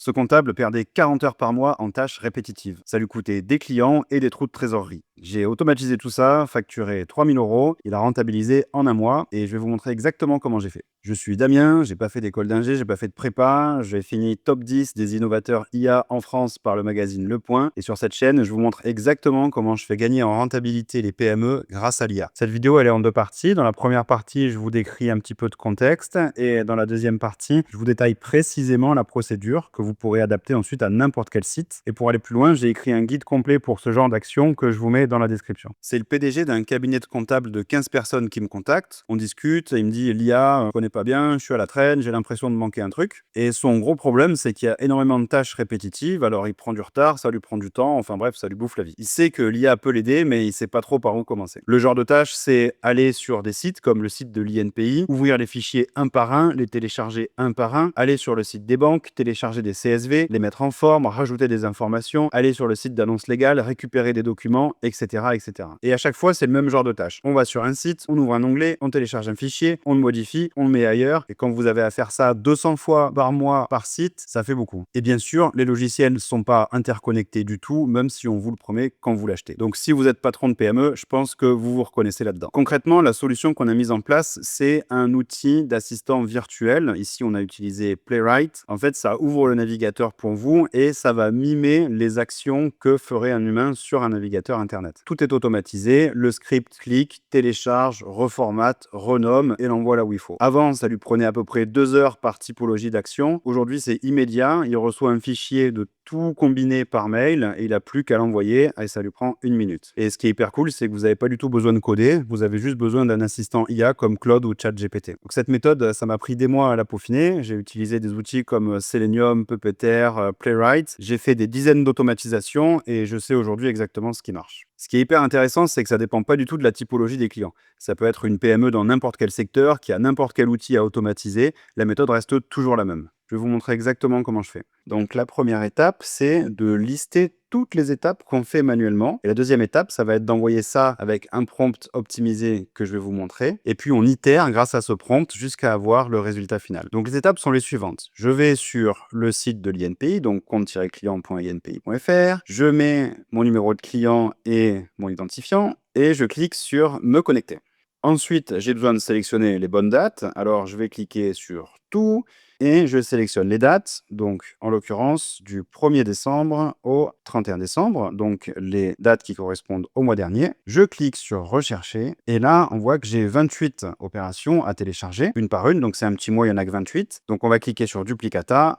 Ce comptable perdait 40 heures par mois en tâches répétitives. Ça lui coûtait des clients et des trous de trésorerie. J'ai automatisé tout ça, facturé 3 000 €, il a rentabilisé en un mois et je vais vous montrer exactement comment j'ai fait. Je suis Damien, j'ai pas fait d'école d'ingé, j'ai pas fait de prépa, j'ai fini top 10 des innovateurs IA en France par le magazine Le Point et sur cette chaîne, je vous montre exactement comment je fais gagner en rentabilité les PME grâce à l'IA. Cette vidéo, elle est en deux parties. Dans la première partie, je vous décris un petit peu de contexte et dans la deuxième partie, je vous détaille précisément la procédure que vous pourrez adapter ensuite à n'importe quel site. Et pour aller plus loin, j'ai écrit un guide complet pour ce genre d'action que je vous mets dans la description. C'est le PDG d'un cabinet de comptable de 15 personnes qui me contacte. On discute, il me dit l'IA, je connais pas bien, je suis à la traîne, j'ai l'impression de manquer un truc. Et son gros problème, c'est qu'il y a énormément de tâches répétitives, alors il prend du retard, ça lui prend du temps, enfin bref, ça lui bouffe la vie. Il sait que l'IA peut l'aider, mais il sait pas trop par où commencer. Le genre de tâche, c'est aller sur des sites comme le site de l'INPI, ouvrir les fichiers un par un, les télécharger un par un, aller sur le site des banques, télécharger des CSV, les mettre en forme, rajouter des informations, aller sur le site d'annonce légale, récupérer des documents, etc., etc. Et à chaque fois, c'est le même genre de tâche. On va sur un site, on ouvre un onglet, on télécharge un fichier, on le modifie, on le met ailleurs. Et quand vous avez à faire ça 200 fois par mois par site, ça fait beaucoup. Et bien sûr, les logiciels ne sont pas interconnectés du tout, même si on vous le promet quand vous l'achetez. Donc si vous êtes patron de PME, je pense que vous vous reconnaissez là-dedans. Concrètement, la solution qu'on a mise en place, c'est un outil d'assistant virtuel. Ici, on a utilisé Playwright. En fait, ça ouvre le navigateur pour vous et ça va mimer les actions que ferait un humain sur un navigateur Internet. Tout est automatisé. Le script clique, télécharge, reformate, renomme et l'envoie là où il faut. Avant, ça lui prenait à peu près 2 heures par typologie d'action. Aujourd'hui, c'est immédiat. Il reçoit un fichier de tout combiné par mail et il n'a plus qu'à l'envoyer et ça lui prend 1 minute. Et ce qui est hyper cool, c'est que vous n'avez pas du tout besoin de coder. Vous avez juste besoin d'un assistant IA comme Claude ou ChatGPT. Donc cette méthode, ça m'a pris des mois à la peaufiner. J'ai utilisé des outils comme Selenium, Puppeteer, Playwright. J'ai fait des dizaines d'automatisations et je sais aujourd'hui exactement ce qui marche. Ce qui est hyper intéressant, c'est que ça dépend pas du tout de la typologie des clients. Ça peut être une PME dans n'importe quel secteur qui a n'importe quel outil à automatiser. La méthode reste toujours la même. Je vais vous montrer exactement comment je fais. Donc la première étape, c'est de lister toutes les étapes qu'on fait manuellement. Et la deuxième étape, ça va être d'envoyer ça avec un prompt optimisé que je vais vous montrer. Et puis on itère grâce à ce prompt jusqu'à avoir le résultat final. Donc les étapes sont les suivantes. Je vais sur le site de l'INPI, donc compte-client.inpi.fr. Je mets mon numéro de client et mon identifiant et je clique sur me connecter. Ensuite, j'ai besoin de sélectionner les bonnes dates. Alors, je vais cliquer sur tout et je sélectionne les dates. Donc, en l'occurrence, du 1er décembre au 31 décembre. Donc, les dates qui correspondent au mois dernier. Je clique sur rechercher et là, on voit que j'ai 28 opérations à télécharger, une par une. Donc, c'est un petit mois, il y en a que 28. Donc, on va cliquer sur duplicata.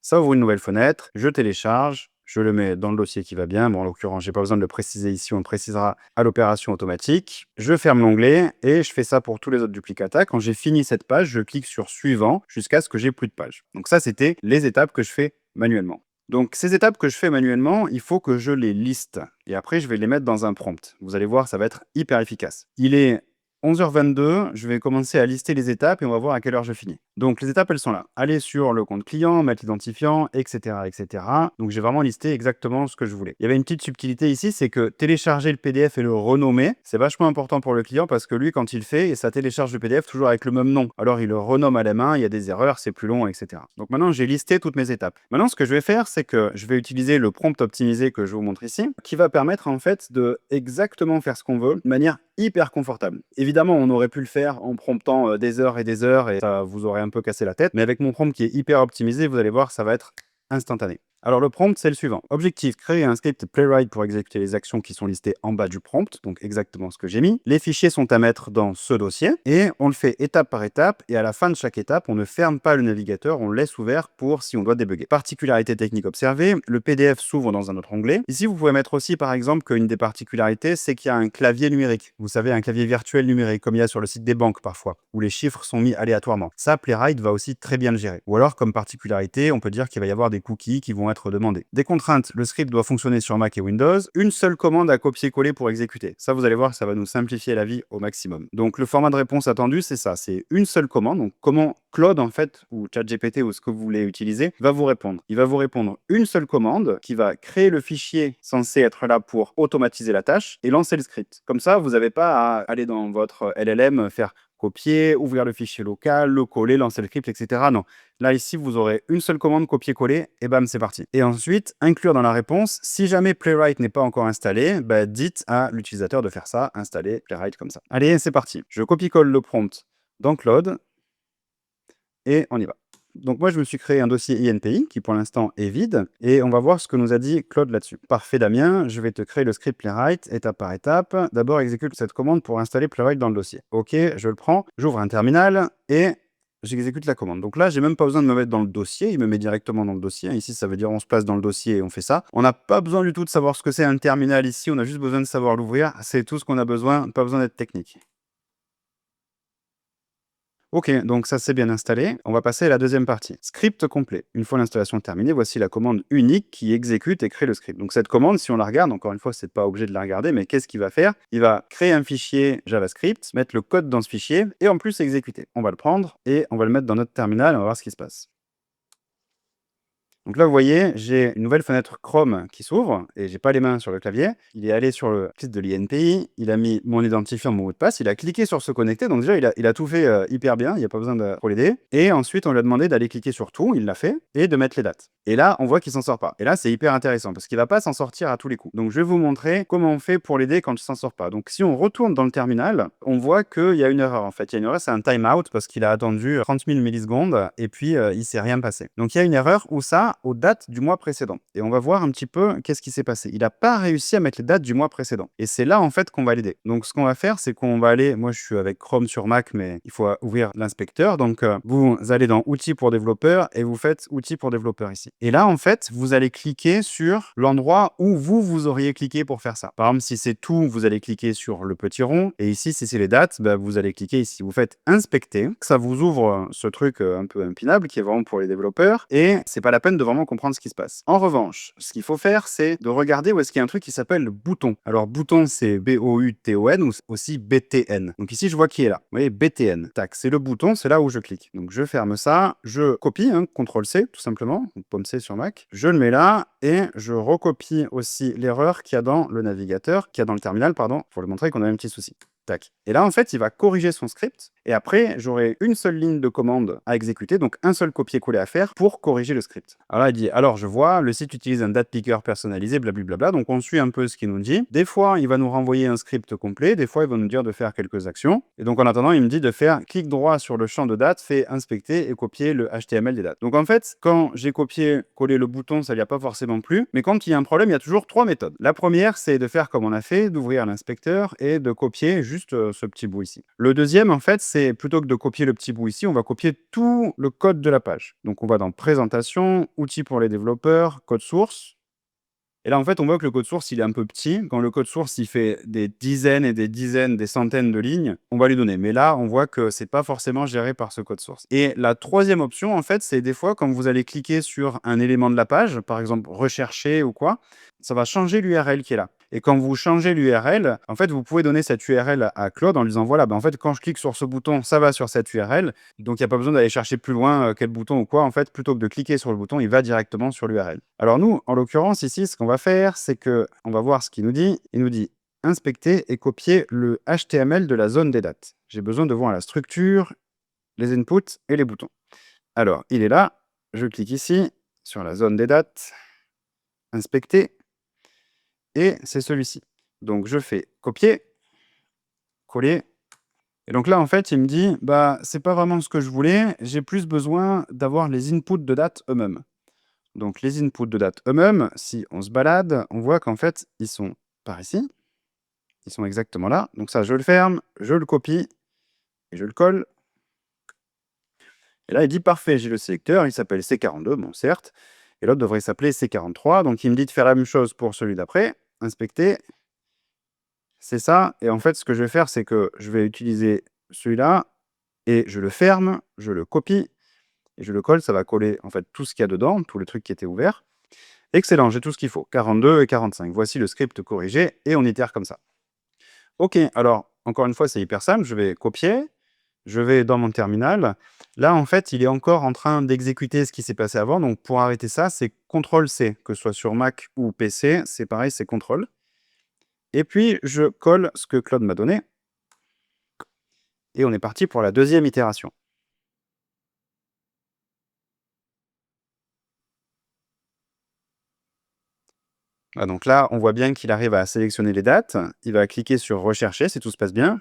Ça ouvre une nouvelle fenêtre. Je télécharge. Je le mets dans le dossier qui va bien. Bon, en l'occurrence, j'ai pas besoin de le préciser ici, on le précisera à l'opération automatique. Je ferme l'onglet et je fais ça pour tous les autres duplicata. Quand j'ai fini cette page, je clique sur suivant jusqu'à ce que j'ai plus de pages. Donc ça, c'était les étapes que je fais manuellement. Donc ces étapes que je fais manuellement, il faut que je les liste. Et après, je vais les mettre dans un prompt. Vous allez voir, ça va être hyper efficace. Il est 11h22, je vais commencer à lister les étapes et on va voir à quelle heure je finis. Donc les étapes, elles sont là. Aller sur le compte client, mettre l'identifiant, etc., etc. Donc j'ai vraiment listé exactement ce que je voulais. Il y avait une petite subtilité ici, c'est que télécharger le PDF et le renommer, c'est vachement important pour le client parce que lui, quand il le fait, ça télécharge le PDF toujours avec le même nom. Alors il le renomme à la main, il y a des erreurs, c'est plus long, etc. Donc maintenant, j'ai listé toutes mes étapes. Maintenant, ce que je vais faire, c'est que je vais utiliser le prompt optimisé que je vous montre ici, qui va permettre en fait de exactement faire ce qu'on veut de manière hyper confortable. Évidemment, on aurait pu le faire en promptant des heures et ça vous aurait un peu cassé la tête. Mais avec mon prompt qui est hyper optimisé, vous allez voir, ça va être instantané. Alors le prompt, c'est le suivant. Objectif, créer un script Playwright pour exécuter les actions qui sont listées en bas du prompt, donc exactement ce que j'ai mis. Les fichiers sont à mettre dans ce dossier et on le fait étape par étape et à la fin de chaque étape, on ne ferme pas le navigateur, on le laisse ouvert pour si on doit débugger. Particularité technique observée, le PDF s'ouvre dans un autre onglet. Ici, vous pouvez mettre aussi par exemple qu'une des particularités, c'est qu'il y a un clavier numérique. Vous savez, un clavier virtuel numérique, comme il y a sur le site des banques parfois, où les chiffres sont mis aléatoirement. Ça, Playwright va aussi très bien le gérer. Ou alors, comme particularité, on peut dire qu'il va y avoir des cookies qui vont être demandés. Des contraintes, le script doit fonctionner sur Mac et Windows. Une seule commande à copier-coller pour exécuter. Ça, vous allez voir, ça va nous simplifier la vie au maximum. Donc, le format de réponse attendu, c'est ça. C'est une seule commande. Donc, comment Claude, en fait, ou ChatGPT, ou ce que vous voulez utiliser, va vous répondre. Il va vous répondre une seule commande qui va créer le fichier censé être là pour automatiser la tâche et lancer le script. Comme ça, vous n'avez pas à aller dans votre LLM faire copier, ouvrir le fichier local, le coller, lancer le script, etc. Non. Là, ici, vous aurez une seule commande, copier-coller, et bam, c'est parti. Et ensuite, inclure dans la réponse, si jamais Playwright n'est pas encore installé, bah, dites à l'utilisateur de faire ça, installer Playwright comme ça. Allez, c'est parti. Je copie-colle le prompt dans Claude, et on y va. Donc moi, je me suis créé un dossier INPI qui, pour l'instant, est vide. Et on va voir ce que nous a dit Claude là-dessus. Parfait, Damien. Je vais te créer le script Playwright, étape par étape. D'abord, exécute cette commande pour installer Playwright dans le dossier. OK, je le prends. J'ouvre un terminal et j'exécute la commande. Donc là, j'ai même pas besoin de me mettre dans le dossier. Il me met directement dans le dossier. Ici, ça veut dire on se place dans le dossier et on fait ça. On n'a pas besoin du tout de savoir ce que c'est un terminal ici. On a juste besoin de savoir l'ouvrir. C'est tout ce qu'on a besoin. Pas besoin d'être technique. Ok, donc ça c'est bien installé. On va passer à la deuxième partie. Script complet. Une fois l'installation terminée, voici la commande unique qui exécute et crée le script. Donc cette commande, si on la regarde, encore une fois, c'est pas obligé de la regarder, mais qu'est-ce qu'il va faire? Il va créer un fichier JavaScript, mettre le code dans ce fichier et en plus exécuter. On va le prendre et on va le mettre dans notre terminal, on va voir ce qui se passe. Donc là, vous voyez, j'ai une nouvelle fenêtre Chrome qui s'ouvre et j'ai pas les mains sur le clavier. Il est allé sur le site de l'INPI, il a mis mon identifiant, mon mot de passe, il a cliqué sur se connecter. Donc déjà, il a tout fait hyper bien, il n'y a pas besoin de trop l'aider. Et ensuite, on lui a demandé d'aller cliquer sur tout, il l'a fait, et de mettre les dates. Et là, on voit qu'il s'en sort pas. Et là, c'est hyper intéressant parce qu'il va pas s'en sortir à tous les coups. Donc je vais vous montrer comment on fait pour l'aider quand il s'en sort pas. Donc si on retourne dans le terminal, on voit qu'il y a une erreur en fait. Il y a une erreur, c'est un timeout parce qu'il a attendu 30 000 millisecondes et puis il s'est rien passé. Donc il y a une erreur où ça, aux dates du mois précédent. Et on va voir un petit peu qu'est-ce qui s'est passé. Il n'a pas réussi à mettre les dates du mois précédent. Et c'est là en fait qu'on va l'aider. Donc ce qu'on va faire, c'est qu'on va aller, moi je suis avec Chrome sur Mac, mais il faut ouvrir l'inspecteur. Donc vous allez dans Outils pour développeurs et vous faites Outils pour développeurs ici. Et là en fait, vous allez cliquer sur l'endroit où vous auriez cliqué pour faire ça. Par exemple, si c'est tout, vous allez cliquer sur le petit rond. Et ici, si c'est les dates, bah, vous allez cliquer ici. Vous faites Inspecter. Ça vous ouvre ce truc un peu impinable qui est vraiment pour les développeurs. Et c'est pas la peine de vraiment comprendre ce qui se passe. En revanche, ce qu'il faut faire, c'est de regarder où est-ce qu'il y a un truc qui s'appelle le bouton. Alors, bouton, c'est B-O-U-T-O-N ou aussi B-T-N. Donc ici, je vois qui est là. Vous voyez, B-T-N. Tac, c'est le bouton, c'est là où je clique. Donc je ferme ça, je copie, CTRL-C, tout simplement, pomme-C sur Mac. Je le mets là et je recopie aussi l'erreur qu'il y a dans le navigateur, qu'il y a dans le terminal, pardon, pour lui montrer qu'on a un petit souci. Tac. Et là, en fait, il va corriger son script. Et après, j'aurai une seule ligne de commande à exécuter, donc un seul copier-coller à faire pour corriger le script. Alors là, il dit, alors je vois, le site utilise un date picker personnalisé, blablabla. Donc on suit un peu ce qu'il nous dit. Des fois, il va nous renvoyer un script complet. Des fois, il va nous dire de faire quelques actions. Et donc en attendant, il me dit de faire clic droit sur le champ de date, fait inspecter et copier le HTML des dates. Donc en fait, quand j'ai copié-collé le bouton, ça lui a pas forcément plu. Mais quand il y a un problème, il y a toujours trois méthodes. La première, c'est de faire comme on a fait, d'ouvrir l'inspecteur et de copier juste ce petit bout ici. Le deuxième, en fait, c'est plutôt que de copier le petit bout ici, on va copier tout le code de la page. Donc on va dans Présentation, Outils pour les développeurs, Code source. Et là, en fait, on voit que le code source, il est un peu petit. Quand le code source, il fait des dizaines et des dizaines, des centaines de lignes, on va lui donner. Mais là, on voit que c'est pas forcément géré par ce code source. Et la troisième option, en fait, c'est des fois, quand vous allez cliquer sur un élément de la page, par exemple, rechercher ou quoi, ça va changer l'URL qui est là. Et quand vous changez l'URL, en fait, vous pouvez donner cette URL à Claude en lui disant, voilà, en fait, quand je clique sur ce bouton, ça va sur cette URL. Donc, il n'y a pas besoin d'aller chercher plus loin quel bouton ou quoi. En fait, plutôt que de cliquer sur le bouton, il va directement sur l'URL. Alors nous, en l'occurrence, ici, ce qu'on va faire, c'est que on va voir ce qu'il nous dit. Il nous dit inspecter et copier le HTML de la zone des dates. J'ai besoin de voir la structure, les inputs et les boutons. Alors, il est là. Je clique ici sur la zone des dates, inspecter, et c'est celui-ci. Donc, je fais copier, coller. Et donc là, en fait, il me dit, bah, c'est pas vraiment ce que je voulais. J'ai plus besoin d'avoir les inputs de date eux-mêmes. Donc les inputs de date eux-mêmes, si on se balade, on voit qu'en fait, ils sont par ici. Ils sont exactement là. Donc ça, je le ferme, je le copie et je le colle. Et là, il dit parfait, j'ai le sélecteur, il s'appelle C42, bon certes. Et l'autre devrait s'appeler C43. Donc il me dit de faire la même chose pour celui d'après. Inspecter. C'est ça. Et en fait, ce que je vais faire, c'est que je vais utiliser celui-là et je le ferme, je le copie et je le colle. Ça va coller en fait tout ce qu'il y a dedans, tous les trucs qui étaient ouverts. Excellent, j'ai tout ce qu'il faut. 42 et 45. Voici le script corrigé et on itère comme ça. Ok, alors encore une fois, c'est hyper simple. Je vais copier, je vais dans mon terminal. Là, en fait, il est encore en train d'exécuter ce qui s'est passé avant. Donc pour arrêter ça, c'est CTRL-C, que ce soit sur Mac ou PC, c'est pareil, c'est CTRL. Et puis, je colle ce que Claude m'a donné. et on est parti pour la deuxième itération. Ah, donc là, on voit bien qu'il arrive à sélectionner les dates. Il va cliquer sur rechercher si tout se passe bien.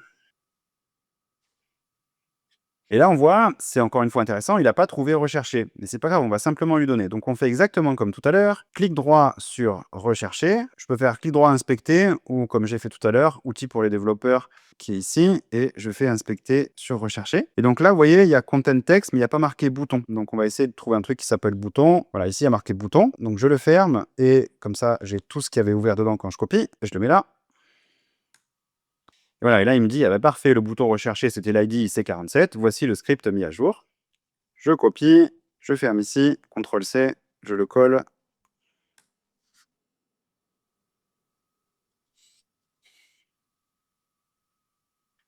Et là, on voit, c'est encore une fois intéressant, il n'a pas trouvé rechercher. Mais c'est pas grave, on va simplement lui donner. Donc on fait exactement comme tout à l'heure. Clic droit sur rechercher. Je peux faire clic droit inspecter ou comme j'ai fait tout à l'heure, outil pour les développeurs qui est ici. Et je fais inspecter sur rechercher. Et donc là, vous voyez, il y a content text, mais il n'y a pas marqué bouton. Donc on va essayer de trouver un truc qui s'appelle bouton. Voilà, ici, il y a marqué bouton. Donc je le ferme et comme ça, j'ai tout ce qu'il y avait ouvert dedans quand je copie. Je le mets là. Voilà, et là, il me dit: «Ah bah, parfait, le bouton recherché, c'était l'ID C47. Voici le script mis à jour». Je copie, je ferme ici, CTRL-C, je le colle.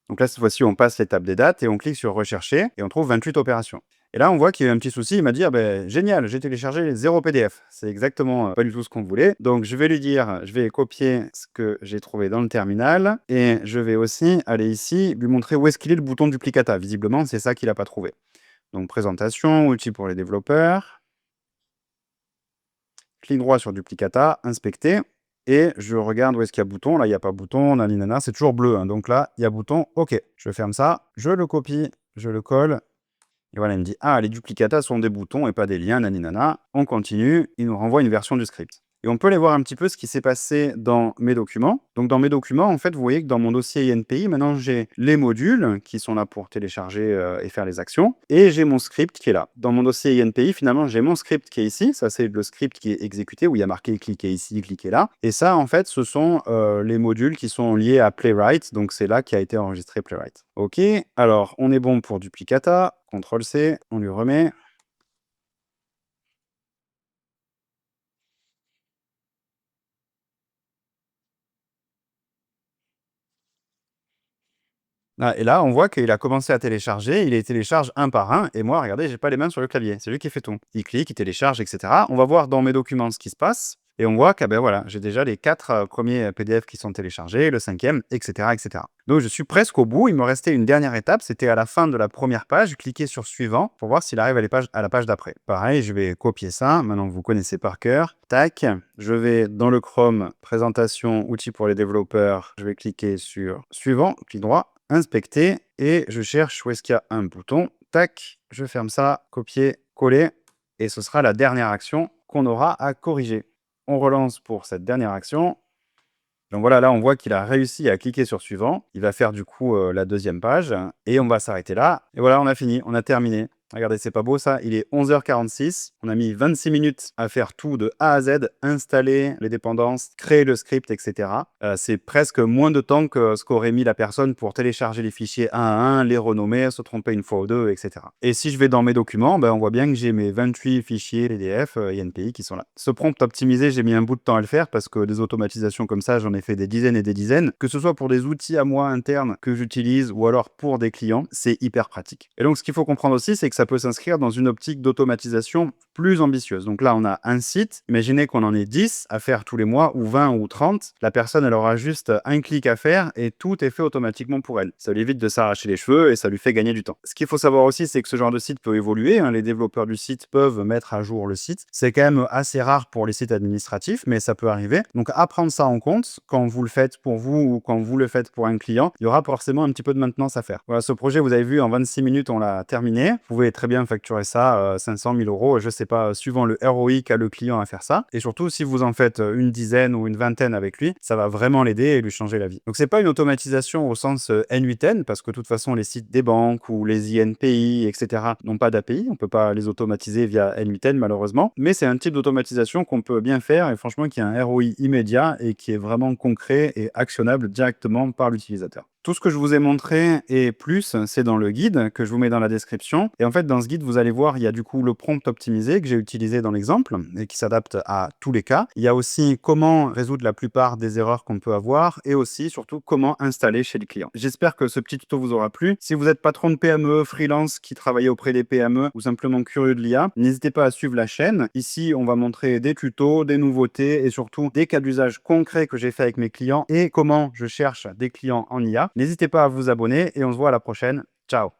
Donc là, cette fois-ci, on passe l'étape des dates et on clique sur rechercher et on trouve 28 opérations. Et là, on voit qu'il y a eu un petit souci. Il m'a dit: «Ah ben génial, j'ai téléchargé 0 PDF». C'est exactement pas du tout ce qu'on voulait. Donc je vais lui dire, je vais copier ce que j'ai trouvé dans le terminal et je vais aussi aller ici, lui montrer où est-ce qu'il est le bouton duplicata. Visiblement, c'est ça qu'il n'a pas trouvé. Donc présentation, outils pour les développeurs. Clic droit sur duplicata, inspecter, et je regarde où est-ce qu'il y a bouton. Là, il n'y a pas bouton, naninana, c'est toujours bleu, hein. Donc là, il y a bouton, OK. Je ferme ça, je le copie, je le colle. Et voilà, il me dit: «Ah, les duplicata sont des boutons et pas des liens, naninana». On continue, il nous renvoie une version du script. Et on peut aller voir un petit peu ce qui s'est passé dans mes documents. Donc dans mes documents, en fait, vous voyez que dans mon dossier INPI, maintenant j'ai les modules qui sont là pour télécharger et faire les actions, et j'ai mon script qui est là. Dans mon dossier INPI, finalement, j'ai mon script qui est ici. Ça, c'est le script qui est exécuté, où il y a marqué cliquez ici, cliquez là. Et ça, en fait, ce sont les modules qui sont liés à Playwright. Donc c'est là qu'a été enregistré Playwright. OK, alors on est bon pour duplicata. CTRL-C, on lui remet. Ah, et là, on voit qu'il a commencé à télécharger, il les télécharge un par un, et moi, regardez, j'ai pas les mains sur le clavier, c'est lui qui fait tout. Il clique, il télécharge, etc. On va voir dans mes documents ce qui se passe, et on voit que ben voilà, j'ai déjà les 4 premiers PDF qui sont téléchargés, le cinquième, etc., etc. Donc je suis presque au bout, il me restait une dernière étape, c'était à la fin de la première page, cliquer sur suivant pour voir s'il arrive à la page d'après. Pareil, je vais copier ça, maintenant que vous connaissez par cœur. Tac, je vais dans le Chrome, présentation, outils pour les développeurs, je vais cliquer sur suivant, clic droit, inspecter, et je cherche où est-ce qu'il y a un bouton. Tac, je ferme ça, copier, coller, et ce sera la dernière action qu'on aura à corriger. On relance pour cette dernière action. Donc voilà, là, on voit qu'il a réussi à cliquer sur suivant. Il va faire du coup la deuxième page et on va s'arrêter là. Et voilà, on a fini, on a terminé. Regardez, c'est pas beau ça? Il est 11h46. On a mis 26 minutes à faire tout de A à Z, installer les dépendances, créer le script, etc. C'est presque moins de temps que ce qu'aurait mis la personne pour télécharger les fichiers un à un, les renommer, se tromper une fois ou deux, etc. Et si je vais dans mes documents, ben, on voit bien que j'ai mes 28 fichiers PDF INPI qui sont là. Ce prompt optimisé, j'ai mis un bout de temps à le faire parce que des automatisations comme ça, j'en ai fait des dizaines et des dizaines. Que ce soit pour des outils à moi internes que j'utilise ou alors pour des clients, c'est hyper pratique. Et donc, ce qu'il faut comprendre aussi, c'est que ça peut s'inscrire dans une optique d'automatisation plus ambitieuse. Donc là, on a un site. Imaginez qu'on en ait 10 à faire tous les mois, ou 20 ou 30. La personne, elle aura juste un clic à faire et tout est fait automatiquement pour elle. Ça lui évite de s'arracher les cheveux et ça lui fait gagner du temps. Ce qu'il faut savoir aussi, c'est que ce genre de site peut évoluer, hein. Les développeurs du site peuvent mettre à jour le site. C'est quand même assez rare pour les sites administratifs, mais ça peut arriver. Donc, à prendre ça en compte quand vous le faites pour vous ou quand vous le faites pour un client, il y aura forcément un petit peu de maintenance à faire. Voilà, ce projet, vous avez vu, en 26 minutes, on l'a terminé. Vous pouvez très bien facturer ça 500 000 euros, je sais pas, suivant le ROI qu'a le client à faire ça. Et surtout, si vous en faites une dizaine ou une vingtaine avec lui, ça va vraiment l'aider et lui changer la vie. Donc, c'est pas une automatisation au sens N8N, parce que de toute façon, les sites des banques ou les INPI, etc., n'ont pas d'API. On peut pas les automatiser via N8N, malheureusement. Mais c'est un type d'automatisation qu'on peut bien faire et franchement, qui a un ROI immédiat et qui est vraiment concret et actionnable directement par l'utilisateur. Tout ce que je vous ai montré et plus, c'est dans le guide que je vous mets dans la description. Et en fait, dans ce guide, vous allez voir, il y a du coup le prompt optimisé que j'ai utilisé dans l'exemple et qui s'adapte à tous les cas. Il y a aussi comment résoudre la plupart des erreurs qu'on peut avoir et aussi, surtout, comment installer chez le client. J'espère que ce petit tuto vous aura plu. Si vous êtes patron de PME, freelance qui travaille auprès des PME ou simplement curieux de l'IA, n'hésitez pas à suivre la chaîne. Ici, on va montrer des tutos, des nouveautés et surtout des cas d'usage concrets que j'ai fait avec mes clients et comment je cherche des clients en IA. N'hésitez pas à vous abonner et on se voit à la prochaine. Ciao.